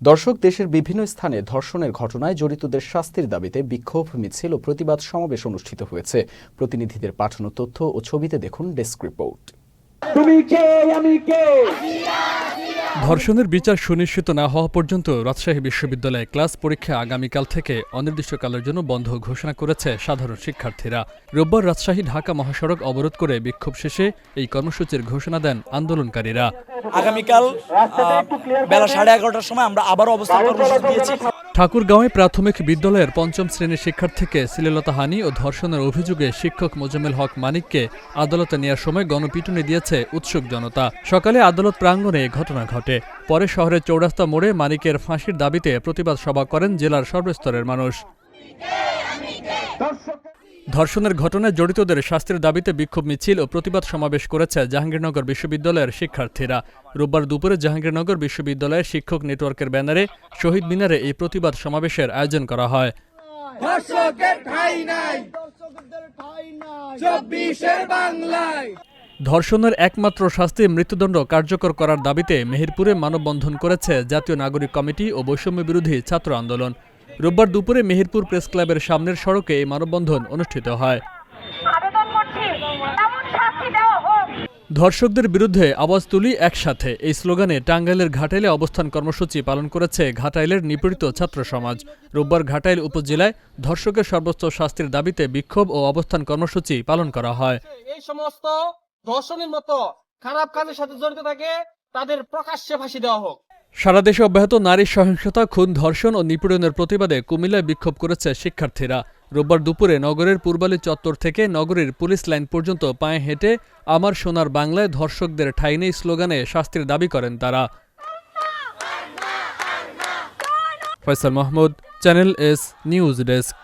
দর্শক, দেশের বিভিন্ন স্থানে ধর্ষণের ঘটনায় জড়িতদের শাস্তির দাবিতে বিক্ষোভ মিছিল ও প্রতিবাদ সমাবেশ অনুষ্ঠিত হয়েছে। প্রতিনিধিদের পাঠানো তথ্য ও ছবিতে দেখুন ডেস্ক রিপোর্ট। ধর্ষণের বিচার সুনিশ্চিত না হওয়া পর্যন্ত রাজশাহী বিশ্ববিদ্যালয়ে ক্লাস পরীক্ষা আগামীকাল থেকে অনির্দিষ্টকালের জন্য বন্ধ ঘোষণা করেছে সাধারণ শিক্ষার্থীরা। রোববার রাজশাহী ঢাকা মহাসড়ক অবরোধ করে বিক্ষোভ শেষে এই কর্মসূচির ঘোষণা দেন আন্দোলনকারীরা। আগামীকাল বেলা 11:30টার সময় আমরা আবারও অবস্থান কর্মসূচি দিয়েছি। ঠাকুরগাঁওয়ে প্রাথমিক বিদ্যালয়ের পঞ্চম শ্রেণীর শিক্ষার্থীকে শ্লীলতাহানি ও ধর্ষণের অভিযোগে শিক্ষক মোজাম্মেল হক মানিককে আদালতে নেওয়ার সময় গণপিটুনি দিয়েছে উৎসুক জনতা। সকালে আদালত প্রাঙ্গণে ঘটনা ঘটে। পরে শহরের চৌরাস্তা মোড়ে মানিকের ফাঁসির দাবিতে প্রতিবাদ সভা করেন জেলার সর্বস্তরের মানুষ। ধর্ষণের ঘটনায় জড়িতদের শাস্তির দাবিতে বিক্ষোভ মিছিল ও প্রতিবাদ সমাবেশ করেছে জাহাঙ্গীরনগর বিশ্ববিদ্যালয়ের শিক্ষার্থীরা। রোববার দুপুরে জাহাঙ্গীরনগর বিশ্ববিদ্যালয়ের শিক্ষক নেটওয়ার্কের ব্যানারে শহীদ মিনারে এই প্রতিবাদ সমাবেশের আয়োজন করা হয়। ধর্ষণের একমাত্র শাস্তি মৃত্যুদণ্ড কার্যকর করার দাবিতে মেহেরপুরে মানববন্ধন করেছে জাতীয় নাগরিক কমিটি ও বৈষম্য বিরোধী ছাত্র আন্দোলন। রোববার দুপুরে মেহেরপুর প্রেস ক্লাবের সামনের সড়কে এই মানববন্ধন অনুষ্ঠিত হয়। ধর্ষকদের বিরুদ্ধে আওয়াজ তুলি একসাথে, এই স্লোগানে টাঙ্গাইলের ঘাটাইলে অবস্থান কর্মসূচি পালন করেছে ঘাটাইলের নিপীড়িত ছাত্র সমাজ। রোববার ঘাটাইল উপজেলায় ধর্ষকের সর্বোচ্চ শাস্তির দাবিতে বিক্ষোভ ও অবস্থান কর্মসূচি পালন করা হয়। এই সমস্ত ধর্ষণের মতো খারাপ কাজের সাথে জড়িত থাকে তাদের প্রকাশ্যে ফাঁসি দেওয়া হোক। সারা দেশে অব্যাহত নারী সহিংসতা, খুন, ধর্ষণ ও নিপীড়নের প্রতিবাদে কুমিল্লায় বিক্ষোভ করেছে শিক্ষার্থীরা। রোববার দুপুরে নগরের পূর্বালী চত্বর থেকে নগরীর পুলিশ লাইন পর্যন্ত পায়ে হেঁটে আমার সোনার বাংলায় ধর্ষকদের ঠাঁই নেই স্লোগানে শাস্তির দাবি করেন তারা। Faisal Mahmud, channel S news desk.